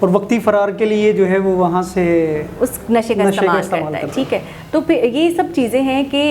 اور وقتی فرار کے لیے جو ہے وہ وہاں سے اس نشے کا استعمال کرتا ہے. ٹھیک ہے, تو پھر یہ سب چیزیں ہیں کہ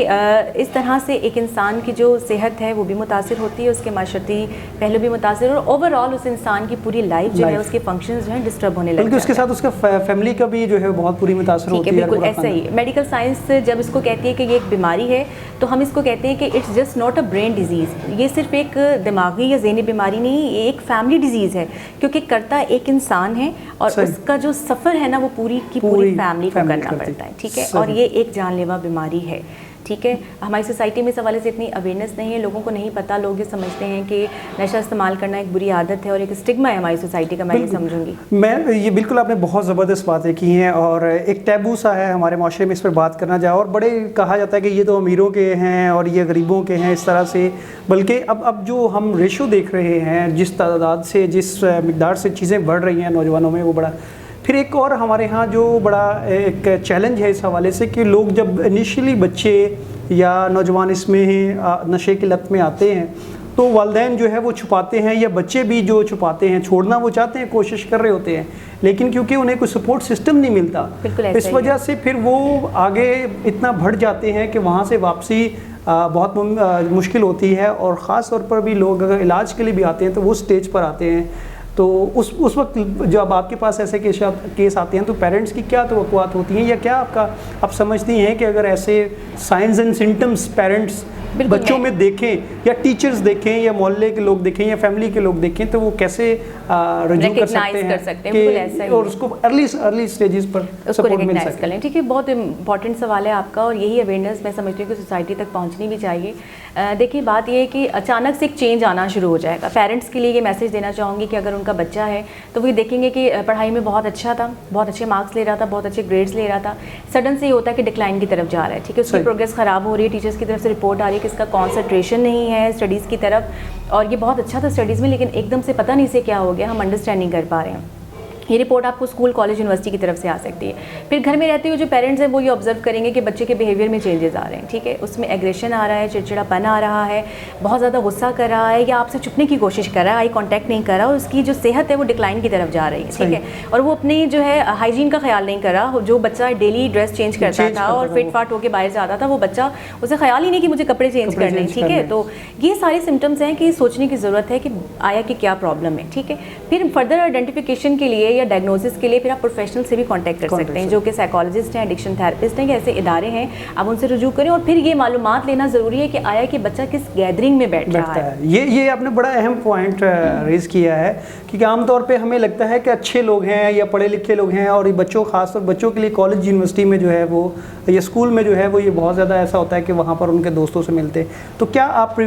اس طرح سے ایک انسان کی جو صحت ہے وہ بھی متاثر ہوتی ہے, اس کے معاشرتی پہلو بھی متاثر, اور اوور آل اس انسان کی پوری لائف جو ہے اس کے فنکشنز جو ہیں ڈسٹرب ہونے لگتے ہیں. بلکہ اس کے ساتھ اس کا فیملی کا بھی جو ہے بہت پوری متاثر ہوتی ہے. بالکل ایسا ہی میڈیکل سائنس جب اس کو کہتی ہے کہ یہ ایک بیماری ہے تو ہم اس کو کہتے ہیں کہ it's just not a brain disease. یہ صرف ایک دماغی یا ذہنی بیماری نہیں, یہ ایک فیملی ڈیزیز ہے, کیونکہ کرتا ایک انسان ہے اور اس کا جو سفر ہے نا وہ پوری کی پوری فیملی کو کرنا پڑتا ہے. ٹھیک ہے, اور یہ ایک جان لیوا بیماری ہے. ٹھیک ہے, ہماری سوسائٹی میں اس حوالے سے اتنی اویئرنیس نہیں ہے, لوگوں کو نہیں پتہ, لوگ یہ سمجھتے ہیں کہ نشہ استعمال کرنا ایک بری عادت ہے اور ایک اسٹگما ہے ہماری سوسائٹی کا. میں یہ سمجھوں گی, میں یہ بالکل آپ نے بہت زبردست باتیں کی ہیں, اور ایک ٹیبو سا ہے ہمارے معاشرے میں اس پر بات کرنا جائے, اور بڑے کہا جاتا ہے کہ یہ تو امیروں کے ہیں اور یہ غریبوں کے ہیں اس طرح سے. بلکہ اب جو ہم ریشو دیکھ رہے ہیں, جس تعداد سے جس مقدار سے چیزیں بڑھ رہی ہیں نوجوانوں میں, وہ بڑا. پھر ایک اور ہمارے ہاں جو بڑا ایک چیلنج ہے اس حوالے سے کہ لوگ جب انیشلی بچے یا نوجوان اس میں نشے کی لت میں آتے ہیں تو والدین جو ہے وہ چھپاتے ہیں, یا بچے بھی جو چھپاتے ہیں, چھوڑنا وہ چاہتے ہیں, کوشش کر رہے ہوتے ہیں, لیکن کیونکہ انہیں کوئی سپورٹ سسٹم نہیں ملتا, اس وجہ سے پھر وہ آگے اتنا بڑھ جاتے ہیں کہ وہاں سے واپسی بہت مشکل ہوتی ہے. اور خاص طور پر بھی لوگ اگر علاج کے لیے بھی آتے ہیں تو وہ سٹیج پر آتے ہیں, تو اس وقت جب آپ کے پاس ایسے کیس آتے ہیں تو پیرنٹس کی کیا توقعات ہوتی ہیں, یا کیا آپ سمجھتی ہیں کہ اگر ایسے سائنز اینڈ سمٹمز پیرنٹس بچوں میں دیکھیں, یا ٹیچرز دیکھیں, یا محلے کے لوگ دیکھیں, یا فیملی کے لوگ دیکھیں, تو وہ کیسے رجوع کر سکتے ہیں اور اس کو ارلی سٹیجز پر سپورٹ مل سکے؟ ٹھیک ہے, بہت امپورٹنٹ سوال ہے آپ کا, اور یہی اویئرنیس میں سمجھتی ہوں کہ سوسائٹی تک پہنچنی بھی چاہیے. دیکھیے بات یہ ہے کہ اچانک سے ایک چینج آنا شروع ہو جائے گا. پیرنٹس کے لیے یہ میسج دینا چاہوں گی کہ اگر ان کا بچہ ہے تو وہ یہ دیکھیں گے کہ پڑھائی میں بہت اچھا تھا, بہت اچھے مارکس لے رہا تھا, بہت اچھے گریڈس لے رہا تھا, سڈن سے یہ ہوتا ہے کہ ڈکلائن کی طرف جا رہا ہے. ٹھیک ہے, اس کی پروگریس خراب ہو رہی ہے, ٹیچرس کی طرف سے رپورٹ آ رہی ہے کہ اس کا کانسنٹریشن نہیں ہے اسٹڈیز کی طرف, اور یہ بہت اچھا تھا اسٹڈیز میں لیکن ایک دم سے پتہ نہیں سے کیا ہو گیا, ہم انڈرسٹینڈ نہیں کر پا رہے ہیں. یہ رپورٹ آپ کو اسکول, کالج, یونیورسٹی کی طرف سے آ سکتی ہے. پھر گھر میں رہتے ہوئے جو پیرنٹس ہیں وہ یہ آبزرو کریں گے کہ بچے کے بیہیویئر میں چینجز آ رہے ہیں. ٹھیک ہے, اس میں ایگریشن آ رہا ہے, چڑچڑا پن آ رہا ہے, بہت زیادہ غصہ کر رہا ہے, یا آپ سے چھپنے کی کوشش کر رہا ہے, آئی کانٹیکٹ نہیں کر رہا, اور اس کی جو صحت ہے وہ ڈکلائن کی طرف جا رہی ہے. ٹھیک ہے, اور وہ اپنی جو ہے ہائیجین کا خیال نہیں کر رہا. جو بچہ ڈیلی ڈریس چینج کرتا تھا اور فٹ فاٹ ہو کے باہر جاتا تھا, وہ بچہ اسے خیال ہی نہیں کہ مجھے کپڑے چینج کرنے. ٹھیک ہے, تو یہ سارے سمٹمس ہیں کہ سوچنے کی ضرورت ہے کہ آیا کہ کیا پرابلم ہے. ٹھیک ہے, پھر فردر آئیڈینٹیفیکیشن کے لیے یا ڈائگنوسس کے لیے پھر آپ پروفیشنل سے بھی کانٹیکٹ کر سکتے ہیں, جو کہ سائیکالوجسٹ ہیں, ایڈکشن تھراپسٹ ہیں, یا ایسے ادارے ہیں, آپ ان سے رجوع کریں. اور پھر یہ معلومات لینا ضروری ہے کہ آیا کہ بچہ کس گیدرنگ میں بیٹھ رہا ہے. یہ آپ نے بڑا اہم پوائنٹ ریز کیا ہے, کیونکہ عام طور پہ ہمیں لگتا ہے کہ اچھے لوگ ہیں یا پڑھے لکھے لوگ ہیں, اور یہ بچوں, خاص طور بچوں کے لیے کالج یونیورسٹی میں جو ہے وہ, یا اسکول میں جو ہے وہ, یہ بہت زیادہ ایسا ہوتا ہے کہ وہاں پر ان کے دوستوں سے ملتے. تو کیا آپ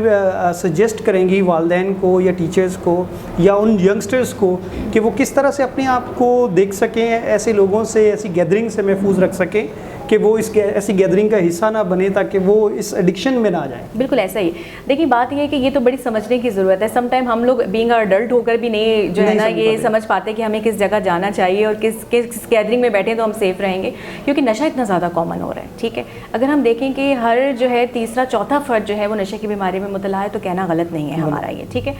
سجیسٹ کریں گی والدین کو یا ٹیچرز کو یا ان ینگسٹرز کو کہ وہ کس طرح سے اپنے آپ کو دیکھ سکیں, ایسے لوگوں سے, ایسی گیدرنگ سے محفوظ رکھ سکیں کہ وہ اس ایسی گیدرنگ کا حصہ نہ بنے تاکہ وہ اس ایڈکشن میں نہ آ جائیں؟ بالکل ایسا ہی. دیکھیے بات یہ ہے کہ یہ تو بڑی سمجھنے کی ضرورت ہے. سم ٹائم ہم لوگ بینگ اڈلٹ ہو کر بھی نہیں جو ہے نا یہ سمجھ پاتے کہ ہمیں کس جگہ جانا چاہیے اور کس گیدرنگ میں بیٹھیں تو ہم سیف رہیں گے, کیونکہ نشہ اتنا زیادہ کامن ہو رہا ہے. ٹھیک ہے, اگر ہم دیکھیں کہ ہر جو ہے تیسرا چوتھا فرد جو ہے وہ نشے کی بیماری میں مبتلا ہے, تو کہنا غلط نہیں ہے ہمارا یہ. ٹھیک ہے,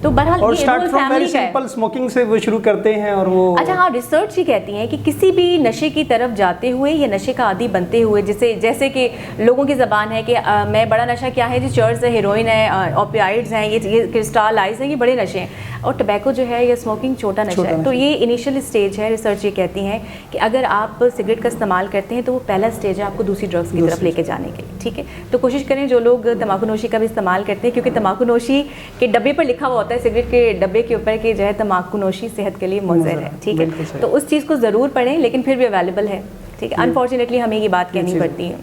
تو بہرحال اور start from very simple smoking سے وہ شروع کرتے ہیں. اور وہ اچھا ہاں, ریسرچ یہ کہتی ہیں کہ کسی بھی نشے کی طرف جاتے ہوئے یا نشے کا عادی بنتے ہوئے, جیسے کہ لوگوں کی زبان ہے کہ میں بڑا نشہ کیا ہے جی, چرس ہے, ہیروئن ہے, اوپیائڈز ہیں, یہ کرسٹال آئس ہیں, یہ بڑے نشے ہیں, اور ٹبیکو جو ہے یا اسموکنگ چھوٹا نشہ ہے. تو یہ انیشیل اسٹیج ہے. ریسرچ یہ کہتی ہیں کہ اگر آپ سگریٹ کا استعمال کرتے ہیں تو وہ پہلا اسٹیج ہے آپ کو دوسری ڈرگس کی طرف لے کے جانے کے لیے. ٹھیک ہے, تو کوشش کریں جو لوگ تمباکو نوشی کا بھی استعمال کرتے ہیں, کیونکہ تمباکو نوشی کے ڈبے پر لکھا ہوا ہوتا ہے, سگریٹ کے ڈبے کے اوپر کہ جو ہے تمباکو نوشی صحت کے لیے مضر ہے. ٹھیک ہے, تو اس چیز کو ضرور پڑھیں, لیکن پھر بھی اویلیبل ہے. ٹھیک ہے, انفارچونیٹلی ہمیں یہ بات کہنی پڑتی ہے,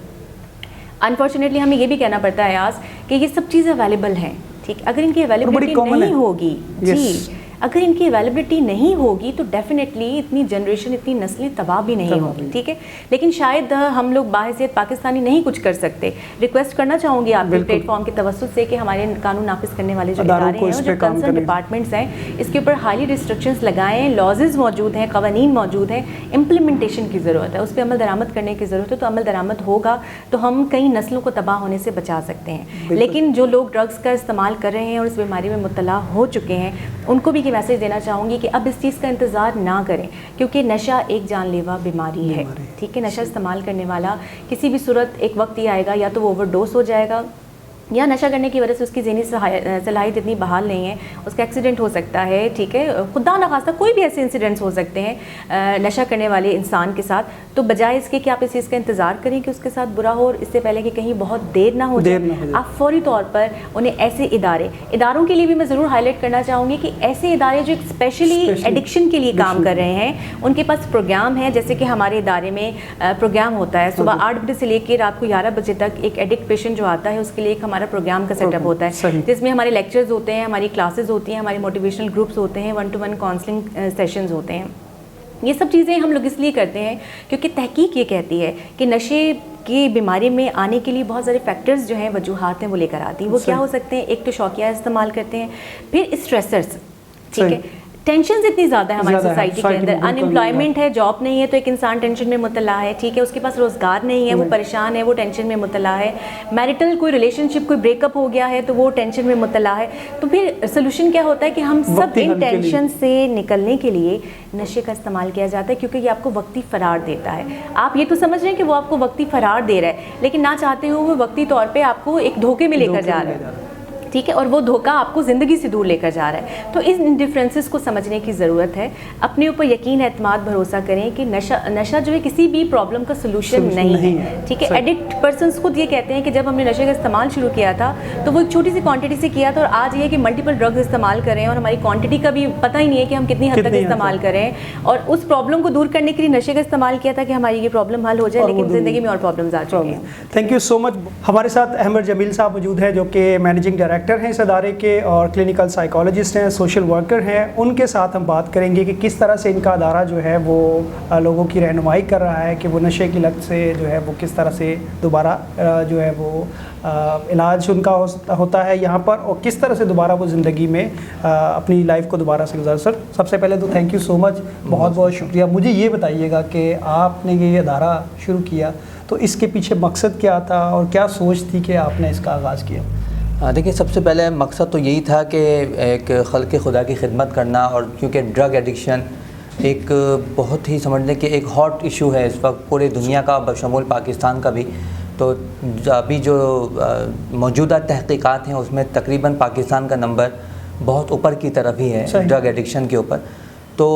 انفارچونیٹلی ہمیں یہ بھی کہنا پڑتا ہے یاس کہ یہ سب چیزیں اویلیبل ہیں. ٹھیک, اگر ان کی اویلیبلٹی نہیں ہوگی, جی اگر ان کی اویلیبلٹی نہیں ہوگی تو ڈیفینیٹلی اتنی جنریشن, اتنی نسلیں تباہ بھی نہیں ہوں گی. ٹھیک ہے, لیکن شاید ہم لوگ باحثیت پاکستانی نہیں کچھ کر سکتے. ریکویسٹ کرنا چاہوں گی آپ کے پلیٹ فارم کے توسط سے کہ ہمارے قانون نافذ کرنے والے جو ادارے ہیں اور جو کنسرن ڈپارٹمنٹس ہیں اس کے اوپر ہائیلی ریسٹرکشنز لگائیں. لازز موجود ہیں, قوانین موجود ہیں, امپلیمنٹیشن کی ضرورت ہے, اس پہ عمل درآمد کرنے کی ضرورت ہے. تو عمل درآمد ہوگا تو ہم کئی نسلوں کو تباہ ہونے سے بچا سکتے ہیں. لیکن جو لوگ ڈرگس کا استعمال کر رہے ہیں اور اس بیماری میں مبتلا ہو چکے ہیں, ان کو بھی یہ میسیج دینا چاہوں گی کہ اب اس چیز کا انتظار نہ کریں، کیونکہ نشہ ایک جان لیوا بیماری ہے، ٹھیک ہے. نشہ استعمال کرنے والا کسی بھی صورت ایک وقت یہ آئے گا، یا تو وہ اوور ڈوز ہو جائے گا، یا نشہ کرنے کی وجہ سے اس کی ذہنی صلاحیت اتنی بحال نہیں ہے، اس کا ایکسیڈنٹ ہو سکتا ہے، ٹھیک ہے، خدا نخواستہ کوئی بھی ایسے انسیڈنٹس ہو سکتے ہیں نشہ کرنے والے انسان کے ساتھ. تو بجائے اس کے کہ آپ اس چیز کا انتظار کریں کہ اس کے ساتھ برا ہو، اور اس سے پہلے کہ کہیں بہت دیر نہ ہو جائے، آپ فوری طور پر انہیں ایسے اداروں کے لیے بھی میں ضرور ہائی لائٹ کرنا چاہوں گی کہ ایسے ادارے جو اسپیشلی ایڈکشن کے لیے کام کر رہے ہیں، ان کے پاس پروگرام ہے. جیسے کہ ہمارے ادارے میں پروگرام ہوتا ہے صبح 8 بجے سے لے کے رات کو 11 بجے تک. ایک ایڈکٹ پیشنٹ جو آتا ہے اس کے لیے ایک ہمارا پروگرام کا سیٹ اپ ہوتا ہے، جس میں ہمارے لیکچرز ہوتے ہیں، ہماری کلاسز ہوتی ہیں، ہمارے موٹیویشنل گروپس ہوتے ہیں، 1-to-1 کاؤنسلنگ سیشنز ہوتے ہیں. یہ سب چیزیں ہم لوگ اس لیے کرتے ہیں کیونکہ تحقیق یہ کہتی ہے کہ نشے کی بیماری میں آنے کے لیے بہت سارے فیکٹرز جو ہیں، وجوہات ہیں، وہ لے کر آتی ہیں. وہ کیا ہو سکتے ہیں؟ ایک تو شوقیہ استعمال کرتے ہیں، پھر اسٹریسرز، ٹھیک ہے. ٹینشنز اتنی زیادہ ہے ہماری سوسائٹی کے اندر، ان امپلائمنٹ ہے، جاب نہیں ہے تو ایک انسان ٹینشن میں مبتلا ہے، ٹھیک ہے، اس کے پاس روزگار نہیں ہے، وہ پریشان ہے، وہ ٹینشن میں مبتلا ہے. میرٹل کوئی ریلیشن شپ کوئی بریک اپ ہو گیا ہے تو وہ ٹینشن میں مبتلا ہے. تو پھر سولوشن کیا ہوتا ہے کہ ہم سب ان ٹینشن سے نکلنے کے لیے نشے کا استعمال کیا جاتا ہے، کیونکہ یہ آپ کو وقتی فرار دیتا ہے. آپ یہ تو سمجھ رہے ہیں کہ وہ آپ کو وقتی فرار دے رہا ہے، لیکن نہ چاہتے ہوئے وہ وقتی طور پہ آپ کو ایک دھوکے میں لے کر جا رہا ہے، ٹھیک ہے، اور وہ دھوکہ آپ کو زندگی سے دور لے کر جا رہا ہے. تو ان ڈفرینسز کو سمجھنے کی ضرورت ہے. اپنے اوپر یقین اعتماد بھروسہ کریں کہ نشہ جو ہے کسی بھی پرابلم کا سلوشن نہیں ہے، ٹھیک ہے. ایڈکٹ پرسنس خود یہ کہتے ہیں کہ جب ہم نے نشے کا استعمال شروع کیا تھا تو وہ ایک چھوٹی سی کوانٹٹی سے کیا تھا، اور آج یہ کہ ملٹیپل ڈرگز استعمال کریں اور ہماری کوانٹٹی کا بھی پتہ ہی نہیں ہے کہ ہم کتنی حد تک استعمال کریں. اور اس پرابلم کو دور کرنے کے لیے نشے کا استعمال کیا تھا کہ ہماری یہ پرابلم حل ہو جائے، لیکن زندگی میں اور پرابلمز آ چکی ہیں. تھینک یو سو مچ. ہمارے ساتھ احمد جمیل صاحب موجود ہیں جو کہ مینیجنگ ڈائریکٹر ہیں اس ادارے کے اور کلینکل سائیکالوجسٹ ہیں، سوشل ورکر ہیں. ان کے ساتھ ہم بات کریں گے کہ کس طرح سے ان کا ادارہ جو ہے وہ لوگوں کی رہنمائی کر رہا ہے کہ وہ نشے کی لت سے جو ہے وہ کس طرح سے دوبارہ جو ہے وہ علاج ان کا ہوتا ہے یہاں پر، اور کس طرح سے دوبارہ وہ زندگی میں اپنی لائف کو دوبارہ سے گزار. سر سب سے پہلے تو تھینک یو سو مچ، بہت بہت شکریہ. مجھے یہ بتائیے گا کہ آپ نے یہ ادارہ شروع کیا تو اس کے پیچھے مقصد کیا تھا اور کیا سوچ تھی کہ آپ نے اس کا آغاز کیا؟ دیکھیں، سب سے پہلے مقصد تو یہی تھا کہ ایک خلق خدا کی خدمت کرنا، اور کیونکہ ڈرگ ایڈکشن ایک بہت ہی سمجھ لیں کہ ایک ہاٹ ایشو ہے اس وقت پورے دنیا کا بشمول پاکستان کا بھی. تو ابھی جو موجودہ تحقیقات ہیں اس میں تقریباً پاکستان کا نمبر بہت اوپر کی طرف ہی ہے ڈرگ ایڈکشن کے اوپر. تو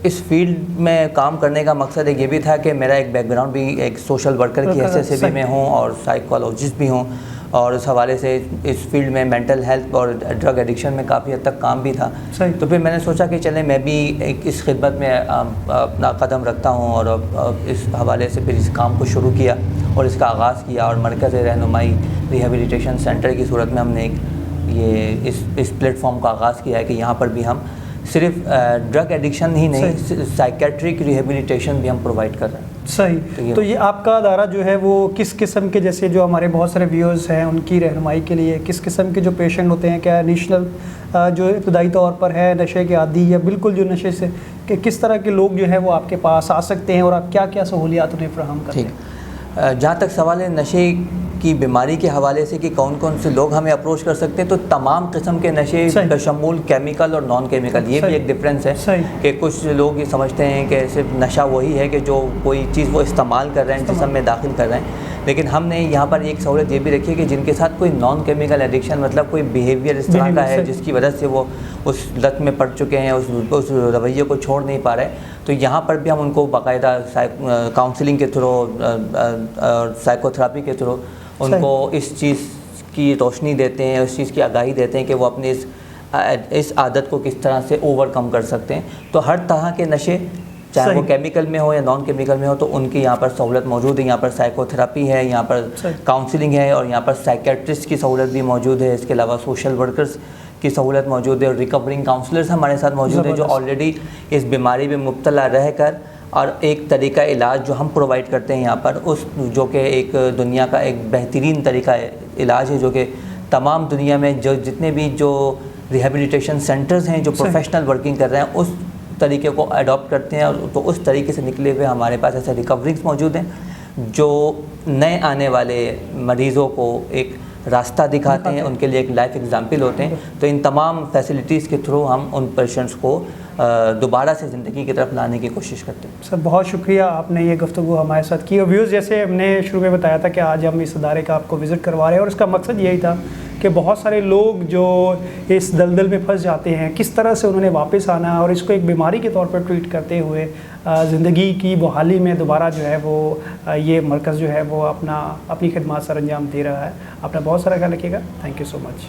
اس فیلڈ میں کام کرنے کا مقصد ایک یہ بھی تھا کہ میرا ایک بیک گراؤنڈ بھی ایک سوشل ورکر کی حیثیت سے بھی میں ہوں اور سائیکالوجسٹ بھی ہوں، اور اس حوالے سے اس فیلڈ میں مینٹل ہیلتھ اور ڈرگ ایڈکشن میں کافی حد تک کام بھی تھا. تو پھر میں نے سوچا کہ چلیں میں بھی ایک اس خدمت میں اپنا قدم رکھتا ہوں، اور اس حوالے سے پھر اس کام کو شروع کیا اور اس کا آغاز کیا. اور مرکز رہنمائی ریہیبلیٹیشن سینٹر کی صورت میں ہم نے ایک یہ اس پلیٹ فارم کا آغاز کیا ہے کہ یہاں پر بھی ہم صرف ڈرگ ایڈکشن ہی نہیں، سائیکیٹرک ریہیبلیٹیشن بھی ہم پرووائڈ کر رہے ہیں. صحیح. تو یہ آپ کا ادارہ جو ہے وہ کس قسم کے، جیسے جو ہمارے بہت سارے ویورز ہیں ان کی رہنمائی کے لیے، کس قسم کے جو پیشنٹ ہوتے ہیں، کیا نیشنل جو ابتدائی طور پر ہے نشے کے عادی، یا بالکل جو نشے سے، کہ کس طرح کے لوگ جو ہے وہ آپ کے پاس آ سکتے ہیں اور آپ کیا کیا سہولیات انہیں فراہم کرتے ہیں؟ جہاں تک سوال ہے نشے کی بیماری کے حوالے سے کہ کون کون سے لوگ ہمیں اپروچ کر سکتے ہیں، تو تمام قسم کے نشے بشمول کیمیکل اور نان کیمیکل. یہ بھی ایک ڈفرینس ہے کہ کچھ لوگ یہ سمجھتے ہیں کہ صرف نشہ وہی ہے کہ جو کوئی چیز وہ استعمال کر رہے ہیں، جسم میں داخل کر رہے ہیں. لیکن ہم نے یہاں پر ایک سہولت یہ بھی رکھی ہے کہ جن کے ساتھ کوئی نان کیمیکل ایڈکشن، مطلب کوئی بیہیویئر اس طرح کا ہے جس کی وجہ سے وہ اس لت میں پڑ چکے ہیں، اس رویے کو چھوڑ نہیں پا رہے، تو یہاں پر بھی ہم ان کو باقاعدہ کاؤنسلنگ کے تھرو اور سائیکو تھراپی کے تھرو ان کو اس چیز کی روشنی دیتے ہیں، اس چیز کی آگاہی دیتے ہیں کہ وہ اپنے اس عادت کو کس طرح سے اوور کم کر سکتے ہیں. تو ہر طرح کے نشے، چاہے وہ کیمیکل میں ہو یا نان کیمیکل میں ہو، تو ان کی یہاں پر سہولت موجود ہے. یہاں پر سائیکو تھراپی ہے، یہاں پر کاؤنسلنگ ہے، اور یہاں پر سائیکیٹرسٹ کی سہولت بھی موجود ہے. اس کے علاوہ سوشل ورکرز کی سہولت موجود ہے، اور ریکورنگ کاؤنسلرز ہمارے ساتھ موجود ہیں جو آلریڈی اس بیماری میں مبتلا رہ کر، اور ایک طریقہ علاج جو ہم پرووائڈ کرتے ہیں یہاں پر، اس جو کہ ایک دنیا کا ایک بہترین طریقہ علاج ہے، جو کہ تمام دنیا میں جو جتنے بھی جو ریہیبلیٹیشن سینٹرز ہیں جو پروفیشنل ورکنگ کر رہے ہیں اس طریقے کو اڈاپٹ کرتے ہیں. تو اس طریقے سے نکلے ہوئے ہمارے پاس ایسے ریکورنگس موجود ہیں جو نئے آنے والے مریضوں کو ایک راستہ دکھاتے ہیں, ان کے لیے ایک لائف ایگزامپل ہوتے ہیں. تو ان تمام فیسلٹیز کے تھرو ہم ان پیشنٹس کو دوبارہ سے زندگی کی طرف لانے کی کوشش کرتے ہیں. سر بہت شکریہ, آپ نے یہ گفتگو ہمارے ساتھ کی. اور ویوز, جیسے ہم نے شروع میں بتایا تھا کہ آج ہم اس ادارے کا آپ کو وزٹ کروا رہے ہیں, اور اس کا مقصد یہی تھا کہ بہت سارے لوگ جو اس دلدل میں پھنس جاتے ہیں, کس طرح سے انہوں نے واپس آنا اور اس کو ایک بیماری کے طور پر ٹریٹ کرتے ہوئے زندگی کی بحالی میں دوبارہ جو ہے وہ یہ مرکز جو ہے وہ اپنی خدمات سر انجام دے رہا ہے. اپنا بہت سارا خیال رکھیے گا. Thank you so much.